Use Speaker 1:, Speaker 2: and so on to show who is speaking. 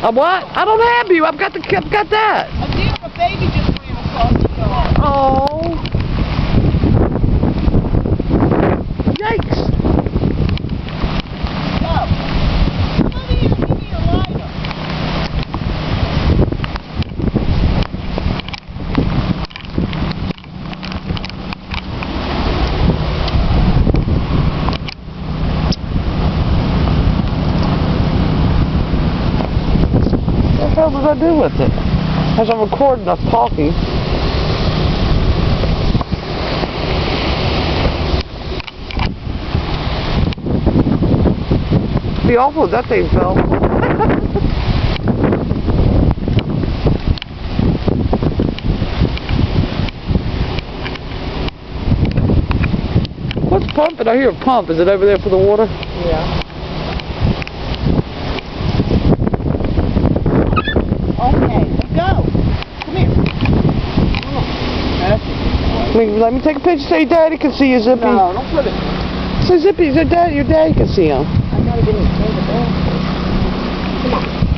Speaker 1: A what? I don't have you. I've got that.
Speaker 2: A deer, a baby just ran across the yard.
Speaker 1: Oh. Yikes.
Speaker 2: Come over here and give me a lighter.
Speaker 1: What the hell did I do with it? As I'm recording us talking. Be awful if that thing fell. What's pumping? I hear a pump. Is it over there for the water?
Speaker 2: Yeah. Okay, let's go. Come here. Come on.
Speaker 1: Let me take a picture so your daddy can see you, Zippy.
Speaker 2: No, don't put it.
Speaker 1: So Zippy, your daddy can see him.
Speaker 2: I gotta get him to the bed. Come on.